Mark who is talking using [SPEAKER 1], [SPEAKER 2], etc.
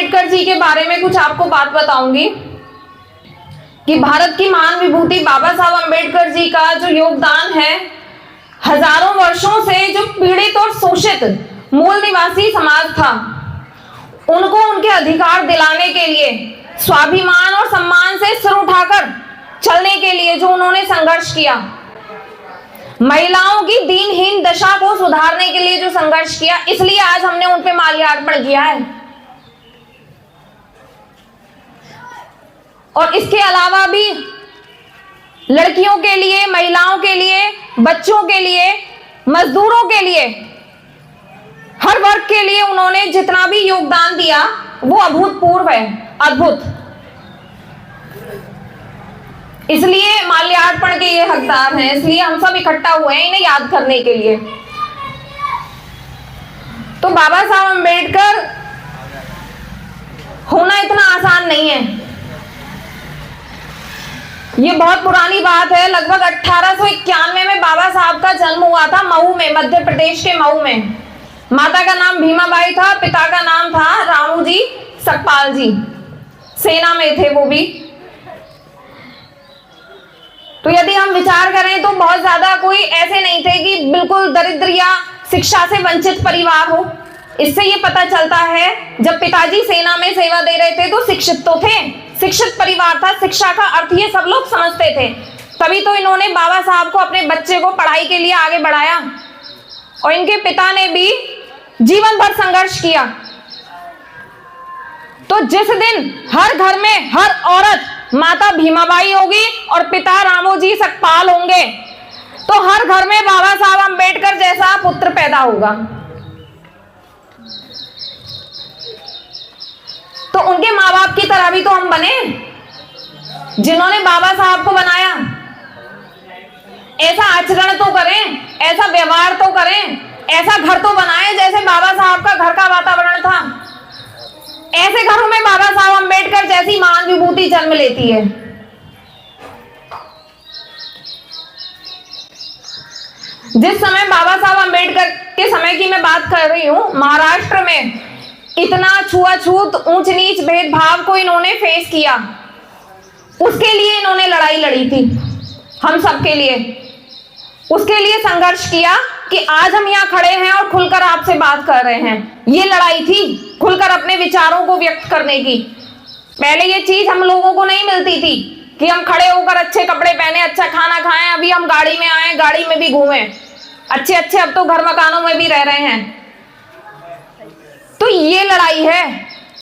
[SPEAKER 1] अंबेडकर जी के बारे में कुछ आपको बात बताऊंगी कि भारत की महान विभूति बाबा साहब अंबेडकर जी का जो योगदान है, हजारों वर्षों से जो पीड़ित और शोषित मूल निवासी समाज था, उनको उनके अधिकार दिलाने के लिए, स्वाभिमान और सम्मान से सिर उठाकर चलने के लिए जो उन्होंने संघर्ष किया, महिलाओं की दीनहीन दशा को सुधारने के लिए जो संघर्ष किया, इसलिए आज हमने उन पे माल्यार्पण किया है। और इसके अलावा भी लड़कियों के लिए, महिलाओं के लिए, बच्चों के लिए, मजदूरों के लिए, हर वर्ग के लिए उन्होंने जितना भी योगदान दिया वो अभूतपूर्व है, अद्भुत। इसलिए माल्यार्पण के ये हकदार हैं, इसलिए हम सब इकट्ठा हुए हैं इन्हें याद करने के लिए। तो बाबा साहब अंबेडकर होना इतना आसान नहीं है। ये बहुत पुरानी बात है, लगभग 1891 में बाबा साहब का जन्म हुआ था मऊ में, मध्य प्रदेश के मऊ में। माता का नाम भीमाबाई था, पिता का नाम था रामूजी सकपाल जी, सेना में थे वो भी। तो यदि हम विचार करें तो बहुत ज्यादा कोई ऐसे नहीं थे कि बिल्कुल दरिद्र या शिक्षा से वंचित परिवार हो। इससे ये पता चलता है जब पिताजी सेना में सेवा दे रहे थे तो शिक्षित तो थे, शिक्षित परिवार था, शिक्षा का अर्थ ये सब लोग समझते थे। तभी तो इन्होंने बाबा साहब को, अपने बच्चे को पढ़ाई के लिए आगे बढ़ाया। और इनके पिता ने भी जीवन भर संघर्ष किया। तो जिस दिन हर घर में हर औरत माता भीमाबाई होगी और पिता रामोजी सकपाल होंगे, तो हर घर में बाबा साहब अंबेडकर जैसा पुत्र पैदा होगा। तो उनके माँ बाप की तरह भी तो हम बने, जिन्होंने बाबा साहब को बनाया। ऐसा आचरण तो करें, ऐसा व्यवहार तो करें, ऐसा घर तो बनाए जैसे बाबा साहब का घर का वातावरण था। ऐसे घरों में बाबा साहब अंबेडकर जैसी महान विभूति जन्म लेती है। जिस समय बाबा साहब अंबेडकर के समय की मैं बात कर रही हूं, महाराष्ट्र में इतना छुआछूत, ऊंच नीच भेदभाव को इन्होंने फेस किया, उसके लिए इन्होंने लड़ाई लड़ी थी, हम सबके लिए। उसके लिए संघर्ष किया कि आज हम यहाँ खड़े हैं और खुलकर आपसे बात कर रहे हैं। ये लड़ाई थी खुलकर अपने विचारों को व्यक्त करने की। पहले ये चीज हम लोगों को नहीं मिलती थी कि हम खड़े होकर अच्छे कपड़े पहने, अच्छा खाना खाएं, अभी हम गाड़ी में आए, गाड़ी में भी घूमें, अच्छे अच्छे अब तो घर मकानों में भी रह रहे हैं। तो ये लड़ाई है